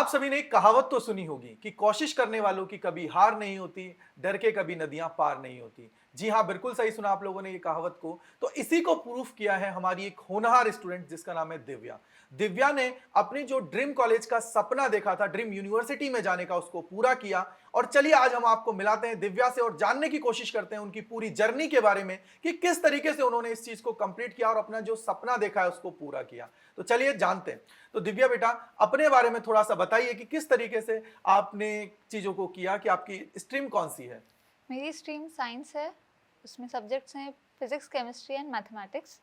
सभी ने एक कहावत तो सुनी होगी कि कोशिश करने वालों की कभी हार नहीं होती, डर के कभी नदियां पार नहीं होती। जी हाँ, बिल्कुल सही सुना आप लोगों ने ये कहावत को। तो इसी को प्रूफ किया है हमारी एक होनहार स्टूडेंट जिसका नाम है दिव्या। दिव्या ने अपनी जो ड्रीम कॉलेज का सपना देखा था, ड्रीम यूनिवर्सिटी में जाने का, उसको पूरा किया। और चलिए आज हम आपको मिलाते हैं दिव्या से और जानने की कोशिश करते हैं उनकी पूरी जर्नी के बारे में कि किस तरीके से उन्होंने इस चीज को कंप्लीट किया और अपना जो सपना देखा है उसको पूरा किया। तो चलिए जानते हैं। तो दिव्या बेटा, अपने बारे में थोड़ा सा बताइए कि किस तरीके से आपने चीजों को किया, कि आपकी स्ट्रीम कौन सी है? मेरी स्ट्रीम साइंस है। उसमें सब्जेक्ट्स हैं फिजिक्स, केमिस्ट्री एंड मैथमेटिक्स।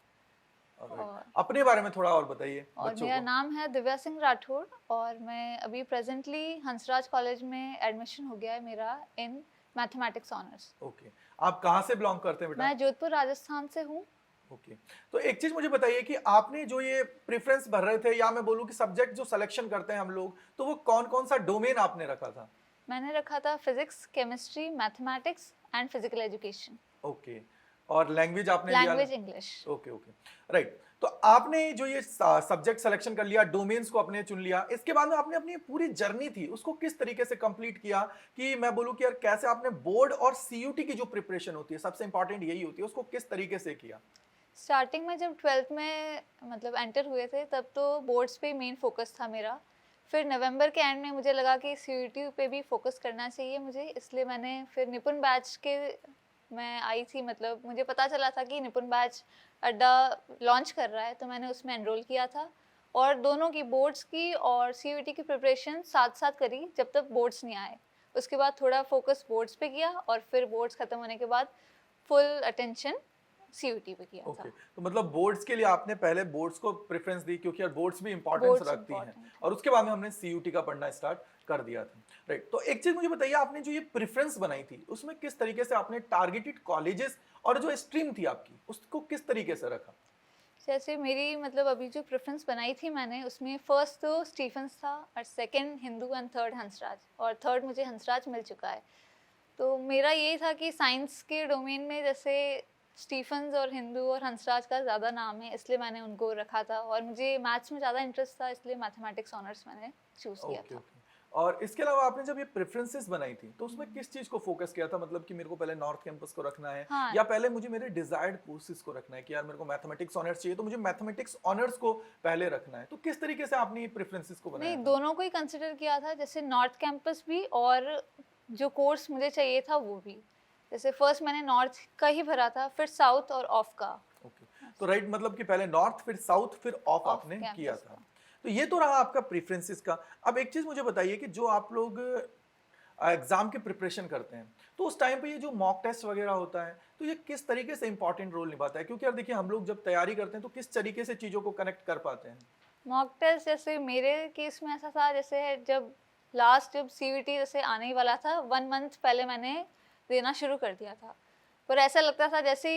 और अपने बारे में थोड़ा और बताइए बच्चों मेरा को। नाम है दिव्या सिंह राठौड़ और मैं अभी प्रेजेंटली हंसराज कॉलेज में एडमिशन हो गया है मेरा इन मैथमेटिक्स ऑनर्स। ओके, आप कहाँ से बिलोंग करते हैं बेटा? मैं जोधपुर राजस्थान से हूँ। ओके, तो एक चीज मुझे बताइए कि आपने जो ये प्रेफरेंस भर रहे थे, या मैं बोलूं कि सब्जेक्ट जो सिलेक्शन करते हैं हम लोग, तो वो कौन कौन सा डोमेन आपने रखा था? मैंने रखा था physics, chemistry, mathematics and physical education. Okay, और लैंग्वेज आपने लिया? Language English. Okay okay, right. तो आपने जो ये सब्जेक्ट सिलेक्शन कर लिया, डोमेन्स को आपने चुन लिया, इसके बाद में आपने अपनी पूरी जर्नी थी उसको किस तरीके से कंप्लीट किया? कि मैं बोलूं कि यार कैसे आपने बोर्ड और सीयूटी की जो प्रिपरेशन होती है, सबसे इंपॉर्टेंट यही होती है, उसको किस तरीके से किया? स्टार्टिंग में जब 12th में मतलब एंटर हुए थे तब तो बोर्ड्स पे मेन फोकस था मेरा। फिर नवंबर के एंड में मुझे लगा कि सीयूटी पे भी फोकस करना चाहिए मुझे, इसलिए मैंने फिर निपुण बैच के मैं आई थी। मतलब मुझे पता चला था कि निपुण बैच अड्डा लॉन्च कर रहा है, तो मैंने उसमें एनरोल किया था और दोनों की, बोर्ड्स की और सीयूटी की प्रिपरेशन साथ साथ करी जब तक बोर्ड्स नहीं आए। उसके बाद थोड़ा फोकस बोर्ड्स पे किया और फिर बोर्ड्स ख़त्म होने के बाद फुल अटेंशन सीयूटी पे किया ओके, था। तो मतलब बोर्ड्स के लिए आपने पहले बोर्ड्स को प्रेफरेंस दी, क्योंकि यार बोर्ड्स भी इंपॉर्टेंस बोर्ड्स रखती हैं, इम्पॉर्टेंट है। और उसके बाद में हमने सीयूटी का पढ़ना स्टार्ट कर दिया था। राइट, तो एक चीज मुझे बताइए, आपने जो ये प्रेफरेंस बनाई थी उसमें किस तरीके से आपने टारगेटेड कॉलेजेस और जो स्ट्रीम थी आपकी उसको किस तरीके से रखा? जैसे मेरी मतलब अभी जो प्रेफरेंस बनाई थी मैंने, उसमें फर्स्ट तो स्टीफंस था और second Hindu and third Hansraj, और थर्ड मुझे हंसराज मिल चुका है। तो मेरा यही था कि साइंस के डोमेन में जैसे स्टीफंस और हिंदू और हंसराज का ज़्यादा नाम है, इसलिए मैंने उनको रखा था। और मुझे मैथ्स में ज़्यादा इंटरेस्ट था, इसलिए मैथमेटिक्स ऑनर्स मैंने चूज़ किया ओके था। ओके, और इसके अलावा आपने जब ये प्रेफरेंसेस बनाई थी तो उसमें किस चीज को फोकस किया था? मतलब कि मेरे को पहले नॉर्थ कैंपस को रखना है, हाँ, या पहले मुझे मेरे डिजायर्ड कोर्सेज को रखना है कि यार मेरे को मैथमेटिक्स ऑनर्स चाहिए तो मुझे मैथमेटिक्स ऑनर्स को पहले रखना है? तो किस तरीके से आपने ये प्रेफरेंसेस को बनाया नहीं, था? दोनों को ही कंसिडर किया था, जैसे नॉर्थ कैंपस भी और जो कोर्स मुझे चाहिए था वो भी। जैसे फर्स्ट मैंने नॉर्थ का ही भरा था, फिर साउथ और ऑफ का। ओके, तो राइट, मतलब कि पहले नॉर्थ फिर साउथ फिर ऑफ ऑफ आपने किया कैंपस था। का। तो ये तो रहा आपका प्रेफरेंसेस का। अब एक चीज मुझे बताइए कि जो आप लोग एग्जाम की प्रिपरेशन करते हैं, तो उस टाइम पे ये जो मॉक टेस्ट वगैरह होता है, तो ये किस तरीके से इंपॉर्टेंट रोल निभाता है? क्योंकि यार देखिए, हम लोग जब तैयारी करते हैं तो किस तरीके से चीजों को कनेक्ट कर पाते हैं? मॉक टेस्ट जैसे मेरे केस में ऐसा था, जैसे जब सीयूटी जैसे आने ही वाला था, 1 मंथ पहले मैंने देना शुरू कर दिया था। पर ऐसा लगता था जैसे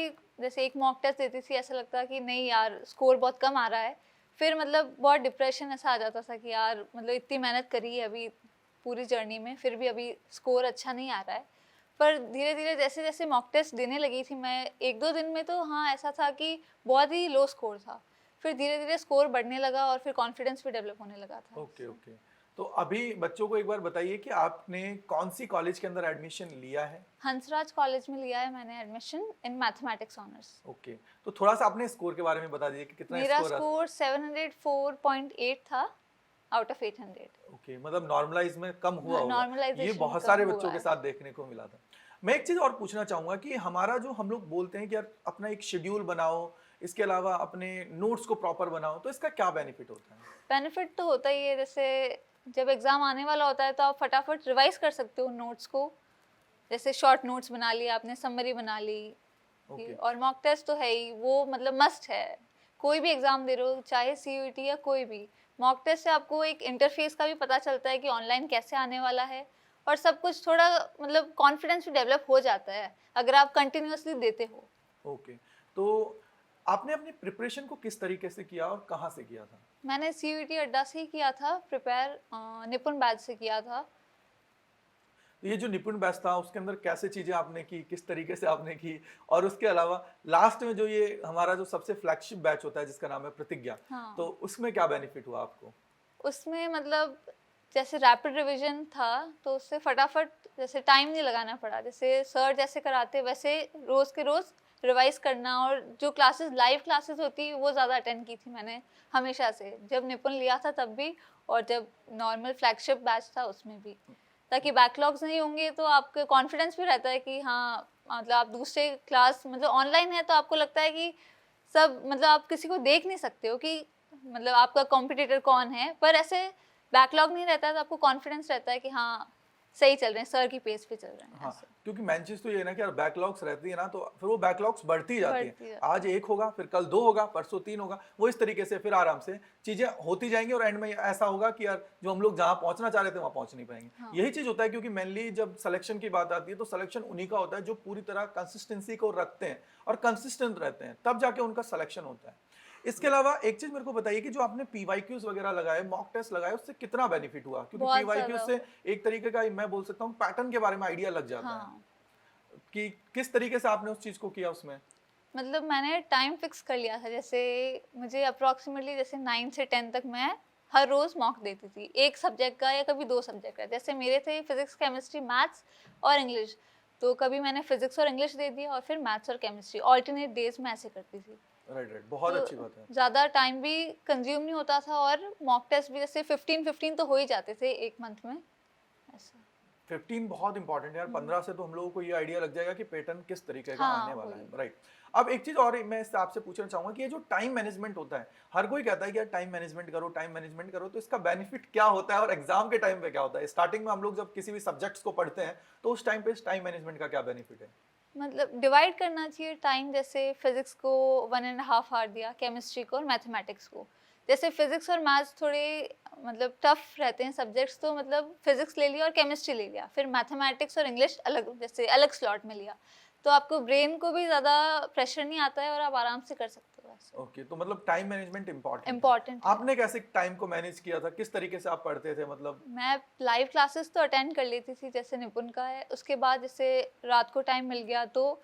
एक मॉक टेस्ट देती थी, ऐसा लगता कि नहीं यार, स्कोर बहुत कम आ रहा है। फिर मतलब बहुत डिप्रेशन ऐसा आ जाता था कि यार मतलब इतनी मेहनत करी है अभी पूरी जर्नी में, फिर भी अभी स्कोर अच्छा नहीं आ रहा है। पर धीरे धीरे जैसे जैसे मॉक टेस्ट देने लगी थी मैं, 1-2 दिन में तो हाँ ऐसा था कि बहुत ही लो स्कोर था। फिर धीरे धीरे स्कोर बढ़ने लगा और फिर कॉन्फिडेंस भी डेवलप होने लगा था ओके इससे। ओके, तो अभी बच्चों को एक बार बताइए कि आपने कौन सी कॉलेज के अंदर एडमिशन लिया है? हंसराज कॉलेज में लिया है मैंने admission in mathematics honours. Okay, तो थोड़ा सा अपने स्कोर के बारे में बता दीजिए कि कितना मेरा स्कोर? स्कोर 704.8 था आउट ऑफ 800। ओके, मतलब नॉर्मलाइज में कम हुआ हाँ, होगा। ये नॉर्मलाइजेशन बहुत कम सारे हुआ बच्चों के है। साथ देखने को मिला था। मैं एक चीज और पूछना चाहूंगा कि हमारा जो हम लोग बोलते हैं कि यार अपना एक शेड्यूल बनाओ, इसके अलावा अपने नोट्स को प्रॉपर बनाओ, तो इसका क्या बेनिफिट होता है? बेनिफिट तो होता ही है, जैसे जब एग्ज़ाम आने वाला होता है तो आप फटाफट रिवाइज कर सकते हो नोट्स को। जैसे शॉर्ट नोट्स बना लिया आपने, समरी बना ली। ओके और मॉक टेस्ट तो है ही, वो मतलब मस्ट है। कोई भी एग्ज़ाम दे रहे हो, चाहे सीयूईटी या कोई भी, मॉक टेस्ट से आपको एक इंटरफेस का भी पता चलता है कि ऑनलाइन कैसे आने वाला है। और सब कुछ थोड़ा मतलब कॉन्फिडेंस भी डेवलप हो जाता है अगर आप कंटिन्यूअसली देते हो। ओके, तो आपने अपनी प्रिपरेशन को किस तरीके से किया और कहाँ से किया था? मैंने सीयूईटी अड्डा से ही किया था प्रिपेयर, निपुण बैच से किया था। तो ये जो निपुण बैच था उसके अंदर कैसे चीजें आपने की, किस तरीके से आपने की? और उसके अलावा लास्ट में जो ये हमारा जो सबसे फ्लैगशिप बैच होता है जिसका नाम है प्रतिज्ञा, तो हाँ, उसमें क्या बेनिफिट हुआ आपको? उसमें मतलब जैसे रैपिड रिवीजन था तो उससे फटाफट जैसे टाइम नहीं लगाना पड़ा, जैसे सर जैसे कराते वैसे रोज़ के रोज़ रिवाइज करना, और जो क्लासेस लाइव क्लासेस होती वो ज़्यादा अटेंड की थी मैंने हमेशा से, जब निपुण लिया था तब भी और जब नॉर्मल फ्लैगशिप बैच था उसमें भी, ताकि बैकलॉग्स नहीं होंगे तो आपका कॉन्फिडेंस भी रहता है कि हाँ मतलब आप दूसरे क्लास मतलब ऑनलाइन है तो आपको लगता है कि सब मतलब आप किसी को देख नहीं सकते हो कि मतलब आपका कॉम्पिटिटर कौन है, पर ऐसे बैकलॉग नहीं रहता है तो आपको कॉन्फिडेंस रहता है कि हाँ सही चल रहे हैं, सर की पेस पे चल रहे हैं। हाँ, ऐसे क्योंकि मेन चीज तो ये है ना कि यार बैकलॉग्स रहती है ना, तो फिर वो बैकलॉग्स बढ़ती जाती बढ़ती है। है। आज एक होगा, फिर कल दो होगा, परसों तीन होगा, वो इस तरीके से फिर आराम से चीजें होती जाएंगी और एंड में ऐसा होगा कि यार जो हम लोग जहाँ पहुंचना चाह रहे थे वहां पहुंच नहीं पाएंगे। हाँ यही चीज होता है, क्योंकि मेनली जब सिलेक्शन की बात आती है तो सिलेक्शन उन्हीं का होता है जो पूरी तरह कंसिस्टेंसी को रखते हैं और कंसिस्टेंट रहते हैं, तब जाके उनका सिलेक्शन होता है। इसके अलावा एक चीज मेरे को बताइए कि जो आपने पीवाईक्यूज वगैरह लगाए, मॉक टेस्ट लगाए, उससे कितना बेनिफिट हुआ? क्योंकि बहुत पीवाईक्यूज ज़्यादा। से एक तरीके का मैं बोल सकता हूँ पैटर्न के बारे में आइडिया लग जाता है हाँ कि किस तरीके से आपने उस चीज को किया उसमें। मतलब मैंने टाइम फिक्स कर लिया था, जैसे मुझे अप्रोक्सीमेटली जैसे 9 से 10 तक मैं हर रोज मॉक देती थी, एक सब्जेक्ट का या कभी दो सब्जेक्ट का, जैसे मेरे थे फिजिक्स केमिस्ट्री मैथ्स और इंग्लिश, तो कभी मैंने फिजिक्स और इंग्लिश दे दिया और फिर मैथ्स और केमिस्ट्री ऑल्टरनेट डेज में ऐसे करती थी। राइट राइट, बहुत तो अच्छी बात है। ज़्यादा टाइम भी कंज्यूम नहीं होता था और मॉक टेस्ट भी जैसे 15-15 तो हो ही जाते थे एक मंथ में ऐसा। 15 बहुत इंपॉर्टेंट है यार, 15 से तो हम लोगों को ये आइडिया लग जाएगा कि पैटर्न किस तरीके का आने हाँ वाला वही। है। राइट। अब एक चीज और मैं इससे आपसे पूछना चाहूंगा कि ये जो टाइम मैनेजमेंट होता है, हर कोई कहता है कि यार टाइम मैनेजमेंट करो, टाइम मैनेजमेंट करो, तो इसका बेनिफिट क्या होता है और एग्जाम के टाइम पे क्या होता है? स्टार्टिंग में हम लोग जब किसी भी सब्जेक्ट्स को पढ़ते हैं तो उस टाइम पे टाइम मैनेजमेंट का क्या बेनिफिट है? मतलब डिवाइड करना चाहिए टाइम, जैसे फिजिक्स को 1.5 आवर दिया, केमिस्ट्री को और मैथमेटिक्स को। जैसे फिजिक्स और मैथ्स थोड़े मतलब टफ रहते हैं सब्जेक्ट्स, तो मतलब फिजिक्स ले लिया और केमिस्ट्री ले लिया, फिर मैथमेटिक्स और इंग्लिश अलग जैसे अलग स्लॉट में लिया, तो आपको ब्रेन को भी ज़्यादा प्रेशर नहीं आता है और आप आराम से कर सकते हो ऐसे। ओके, तो मतलब टाइम मैनेजमेंट इंपॉर्टेंट है। इम्पॉर्टेंट है। आपने कैसे टाइम को मैनेज किया था? किस तरीके से आप पढ़ते थे मतलब? मैं लाइव क्लासेस तो अटेंड कर लेती थी, जैसे निपुण का है, उसके बाद जैसे रात को टाइम मिल गया तो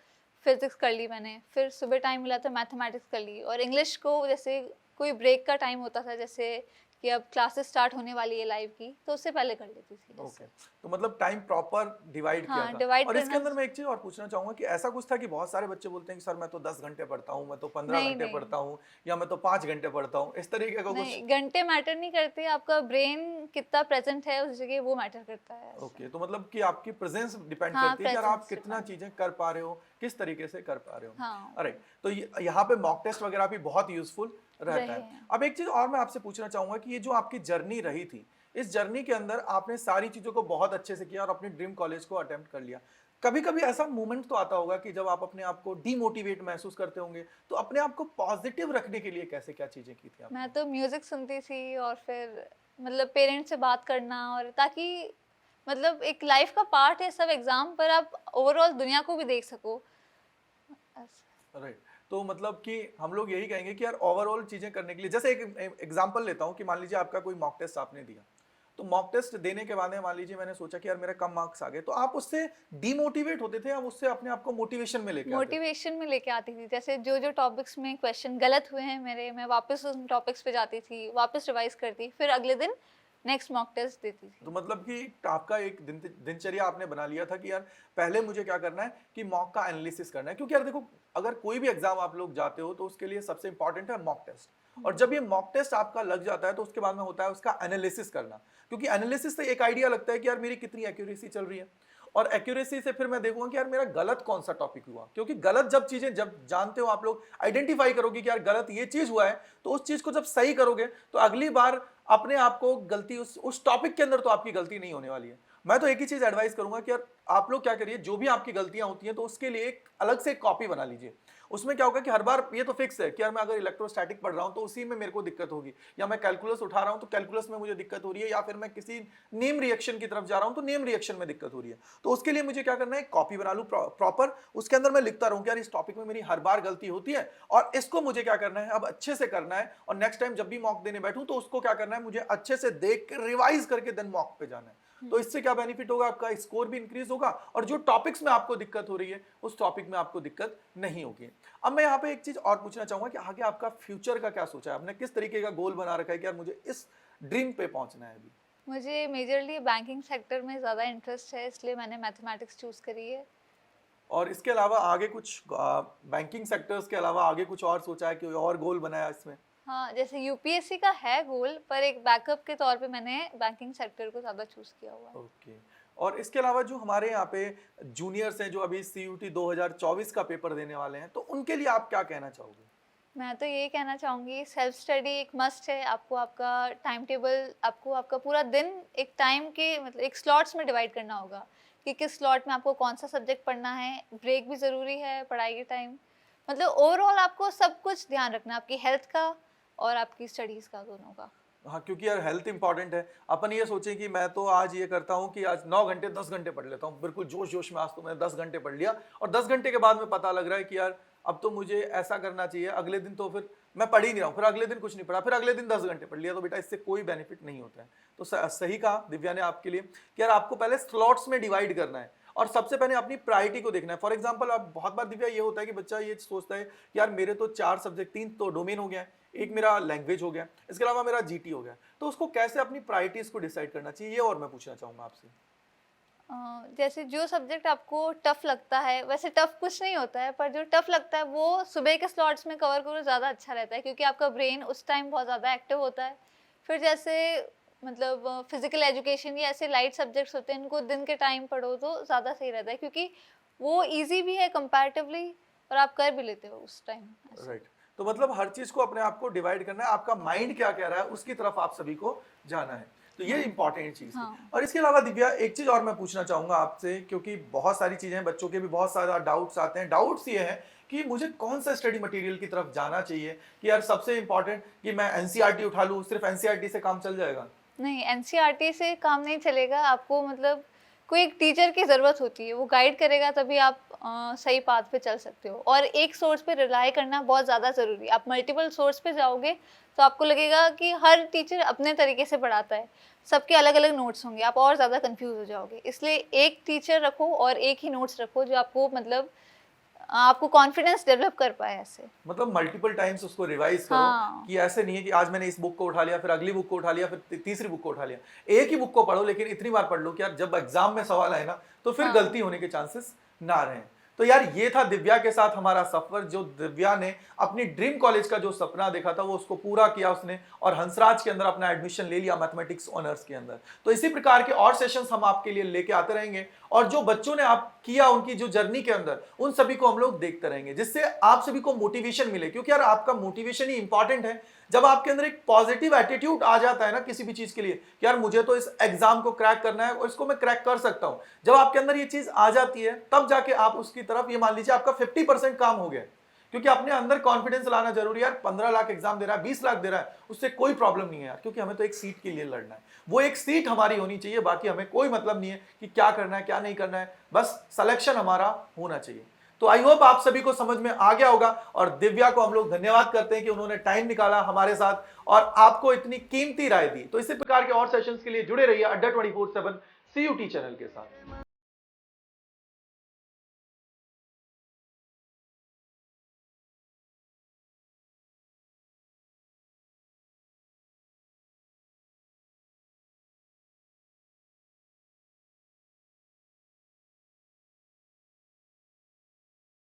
फिजिक्स कर ली मैंने, फिर सुबह टाइम मिला तो मैथमेटिक्स कर ली, और इंग्लिश को जैसे कोई ब्रेक का टाइम होता था जैसे कि अब क्लासेस स्टार्ट होने वाली है लाइव की, तो उससे पहले कर लेती थी ओके, जैसे। तो मतलब टाइम प्रॉपर डिवाइड किया हाँ था। डिवाइड और इसके करना। अंदर मैं एक चीज और पूछना चाहूंगा कि ऐसा कुछ था कि बहुत सारे बच्चे बोलते हैं कि सर मैं तो 10 घंटे पढ़ता हूँ, मैं तो 15 नहीं घंटे नहीं पढ़ता हूँ, या मैं तो 5 घंटे पढ़ता हूँ, इस तरीके का कुछ? नहीं, घंटे मैटर नहीं करते, आपका ब्रेन कितना प्रेजेंट है उस जगह वो मैटर करता है ऐसा। ओके, तो मतलब कि आपकी प्रेजेंस डिपेंड हाँ करती है कि यार आप प्रेजेंस कितना डिपेंड। चीजें कर पा रहे हो, किस तरीके से कर पा रहे हो। हाँ राइट, तो यहाँ पे मॉक टेस्ट वगैरह भी बहुत यूजफुल रहता रहे है। हैं। अब एक चीज और मैं आपसे पूछना चाहूंगा कि ये जो आपकी जर्नी रही थी, इस जर्नी के अंदर आपने सारी चीजों को बहुत अच्छे से किया और अपनी ड्रीम कॉलेज को अटेम्प्ट कर लिया। कभी कभी ऐसा मोमेंट तो आता होगा कि जब आप अपने आप को डीमोटिवेट महसूस करते होंगे, तो अपने आप को पॉजिटिव रखने के लिए कैसे क्या चीजें की थी मैं आपने? तो म्यूजिक सुनती थी और फिर मतलब पेरेंट्स से बात करना, और ताकि मतलब एक लाइफ का पार्ट है सब एग्जाम, पर आप ओवरऑल दुनिया को भी देख सको ऐसा। राइट, तो मतलब कि हम लोग यही कहेंगे कि यार ओवरऑल चीजें करने के लिए, जैसे एक एग्जांपल लेता हूं कि मान लीजिए आपका कोई मॉक टेस्ट आपने दिया, तो मॉक टेस्ट देने के बाद में मान लीजिए मैंने सोचा कि यार मेरे कम मार्क्स आ गए, तो आप उससे डीमोटिवेट होते थे या उससे अपने आप को मोटिवेशन में लेके आते थे? मोटिवेशन में लेके आती थी, जैसे जो जो टॉपिक्स में क्वेश्चन गलत हुए हैं मेरे, मैं वापस उन टॉपिक्स पे जाती थी, वापस रिवाइज करती, फिर अगले दिन नेक्स्ट मॉक टेस्ट देती तो थी। मतलब कि आपका एक दिनचर्या आपने बना लिया था कि यार पहले मुझे क्या करना है कि मॉक का एनालिसिस करना है, क्योंकि यार देखो अगर कोई भी एग्जाम आप लोग जाते हो तो उसके लिए सबसे इंपॉर्टेंट है मॉक टेस्ट। और जब ये मॉक टेस्ट आपका लग जाता है तो उसके बाद में होता है उसका एनालिसिस करना, क्योंकि एनालिसिस से एक आइडिया लगता है कि यार मेरी कितनी एक्यूरेसी चल रही है, और एक्यूरेसी से फिर मैं देखूंगा कि यार मेरा गलत कौन सा टॉपिक हुआ, क्योंकि गलत जब चीजें जब जानते हो आप लोग आइडेंटिफाई करोगे कि यार गलत ये चीज हुआ है, तो उस चीज को जब सही करोगे तो अगली बार अपने आप को गलती उस टॉपिक के अंदर तो आपकी गलती नहीं होने वाली है। मैं तो एक ही चीज एडवाइस करूंगा कि यार आप लोग क्या करिए, जो भी आपकी गलतियां होती हैं तो उसके लिए एक अलग से कॉपी बना लीजिए। उसमें क्या होगा कि हर बार ये तो फिक्स है कि यार मैं अगर इलेक्ट्रोस्टैटिक पढ़ रहा हूं तो उसी में मेरे को दिक्कत होगी, या मैं कैलकुलस उठा रहा हूं तो कैलकुलस में मुझे दिक्कत हो रही है, या फिर मैं किसी नेम रिएक्शन की तरफ जा रहा हूं तो नेम रिएक्शन में दिक्कत हो रही है। तो उसके लिए मुझे क्या करना है, कॉपी बना लूं प्रॉपर, उसके अंदर मैं लिखता रहूं कि यार इस टॉपिक में मेरी हर बार गलती होती है और इसको मुझे क्या करना है अब अच्छे से करना है, और नेक्स्ट टाइम जब भी मॉक देने बैठूं तो उसको क्या करना है, मुझे अच्छे से देख के रिवाइज करके देन मॉक पे जाना है। तो इससे क्या बेनिफिट होगा, आपका स्कोर भी इंक्रीज होगा और जो टॉपिक्स में आपको दिक्कत हो रही है उस टॉपिक में आपको दिक्कत नहीं होगी। अब मैं यहाँ पे एक चीज और पूछना चाहूंगा कि आगे आपका फ्यूचर का क्या सोचा है, आपने किस तरीके का गोल बना रखा है कि यार मुझे इस ड्रीम पे पहुंचना है अभी? मुझे मेजरली बैंकिंग सेक्टर में ज़्यादा इंटरेस्ट है, इसलिए मैंने मैथमेटिक्स चूज़ करी है। और इसके अलावा आगे कुछ बैंकिंग सेक्टर्स के अलावा आगे कुछ और सोचा है, कोई और गोल बनाया इसमें? हाँ, जैसे यूपीएससी का है गोल, पर एक बैकअप के तौर पे मैंने बैंकिंग सेक्टर को ज़्यादा चूज़ किया हुआ है। ओके। और इसके अलावा जो हमारे यहाँ पे जूनियर्स हैं जो अभी सीयूटी 2024 का पेपर देने वाले हैं, तो उनके लिए आप क्या कहना चाहोगे? मैं तो ये कहना चाहूँगी, सेल्फ स्टडी एक मस्ट है। आपको आपका टाइम टेबल, आपको आपका पूरा दिन एक टाइम के मतलब एक स्लॉट्स में डिवाइड करना होगा कि किस स्लॉट में आपको कौन सा सब्जेक्ट पढ़ना है। ब्रेक भी ज़रूरी है पढ़ाई के टाइम। मतलब ओवरऑल आपको सब कुछ ध्यान रखना है, आपकी हेल्थ का और आपकी स्टडीज़ का, दोनों का। हाँ, क्योंकि यार हेल्थ इंपॉर्टेंट है। अपन ये सोचें कि मैं तो आज ये करता हूँ कि आज 9 घंटे 10 घंटे पढ़ लेता हूँ, बिल्कुल जोश जोश में आज तो मैंने 10 घंटे पढ़ लिया, और 10 घंटे के बाद में पता लग रहा है कि यार अब तो मुझे ऐसा करना चाहिए, अगले दिन तो फिर मैं पढ़ ही नहीं रहा हूँ, फिर अगले दिन कुछ नहीं पढ़ा, फिर अगले दिन 10 घंटे पढ़ लिया, तो बेटा इससे कोई बेनिफिट नहीं होता है। तो सही कहा दिव्या ने आपके लिए कि यार आपको पहले स्लॉट्स में डिवाइड करना है और सबसे पहले अपनी प्रायोरिटी को देखना है। फॉर एग्जाम्पल, अब बहुत बार दिव्या ये होता है कि बच्चा ये सोचता है कि यार मेरे तो 4 सब्जेक्ट, 3 तो डोमेन हो गया है, एक मेरा लैंग्वेज हो गया, इसके अलावा मेरा जीटी हो गया, तो उसको कैसे अपनी प्रायोरिटीज को डिसाइड करना चाहिए, ये और मैं पूछना चाहूंगा आपसे। जैसे जो सब्जेक्ट आपको टफ लगता है, वैसे टफ कुछ नहीं होता है, पर जो टफ लगता है वो सुबह के स्लॉट्स में कवर करो, ज़्यादा अच्छा रहता है, क्योंकि आपका ब्रेन उस टाइम बहुत ज़्यादा एक्टिव होता है। फिर जैसे मतलब फिजिकल एजुकेशन या ऐसे लाइट सब्जेक्ट्स होते हैं, इनको दिन के टाइम पढ़ो तो ज़्यादा सही रहता है, क्योंकि वो इजी भी है कंपैरेटिवली और आप कर भी लेते हो उस टाइम। राइट। तो मतलब हर चीज को अपने आप को डिवाइड करना है, आपका माइंड क्या कह रहा है उसकी तरफ आप सभी को जाना है, तो ये इंपॉर्टेंट चीज है। हाँ। और इसके अलावा दिव्या एक चीज और मैं पूछना चाहूंगा आपसे, क्योंकि बहुत सारी चीजें हैं, बच्चों के भी बहुत सारा डाउट्स आते हैं। डाउट्स ये है कि मुझे कौन सा स्टडी मटेरियल की तरफ जाना चाहिए, कि यार सबसे इंपॉर्टेंट कि मैं एनसीईआरटी उठा लूं, सिर्फ एनसीईआरटी से काम चल जाएगा? नहीं, एनसीईआरटी से काम नहीं चलेगा। आपको मतलब कोई एक टीचर की ज़रूरत होती है, वो गाइड करेगा तभी आप सही पाथ पे चल सकते हो। और एक सोर्स पे रिलाई करना बहुत ज़्यादा ज़रूरी है। आप मल्टीपल सोर्स पे जाओगे तो आपको लगेगा कि हर टीचर अपने तरीके से पढ़ाता है, सबके अलग अलग नोट्स होंगे, आप और ज़्यादा कंफ्यूज हो जाओगे। इसलिए एक टीचर रखो और एक ही नोट्स रखो जो आपको मतलब आपको कॉन्फिडेंस डेवलप कर पाए ऐसे। मतलब मल्टीपल टाइम्स उसको रिवाइज करो। हाँ। कि ऐसे नहीं है कि आज मैंने इस बुक को उठा लिया, फिर अगली बुक को उठा लिया, फिर तीसरी बुक को उठा लिया। एक ही बुक को पढ़ो, लेकिन इतनी बार पढ़ लो कि यार जब एग्जाम में सवाल आए ना, तो फिर हाँ। गलती होने के चांसेस ना रहें। तो यार ये था दिव्या के साथ हमारा सफर, जो दिव्या ने अपनी ड्रीम कॉलेज का जो सपना देखा था वो उसको पूरा किया उसने, और हंसराज के अंदर अपना एडमिशन ले लिया मैथमेटिक्स ऑनर्स के अंदर। तो इसी प्रकार के और सेशंस हम आपके लिए लेके आते रहेंगे, और जो बच्चों ने आप किया उनकी जो जर्नी के अंदर, उन सभी को हम लोग देखते रहेंगे, जिससे आप सभी को मोटिवेशन मिले। क्योंकि यार आपका मोटिवेशन ही इंपॉर्टेंट है। जब आपके अंदर एक पॉजिटिव एटीट्यूड आ जाता है ना किसी भी चीज के लिए कि यार मुझे तो इस एग्जाम को क्रैक करना है और इसको मैं क्रैक कर सकता हूं, जब आपके अंदर ये चीज आ जाती है तब जाके आप उसकी तरफ, ये मान लीजिए आपका 50% काम हो गया। क्योंकि अपने अंदर कॉन्फिडेंस लाना जरूरी है। यार 15 लाख एग्जाम दे रहा है, 20 लाख दे रहा है, उससे कोई प्रॉब्लम नहीं है यार, क्योंकि हमें तो एक सीट के लिए लड़ना है। वो एक सीट हमारी होनी चाहिए, बाकी हमें कोई मतलब नहीं है कि क्या करना है क्या नहीं करना है, बस सिलेक्शन हमारा होना चाहिए। तो आई होप आप सभी को समझ में आ गया होगा, और दिव्या को हम लोग धन्यवाद करते हैं कि उन्होंने टाइम निकाला हमारे साथ और आपको इतनी कीमती राय दी। तो इसी प्रकार के और सेशंस के लिए जुड़े रहिए अड्डा 24/7 सीयूटी चैनल के साथ।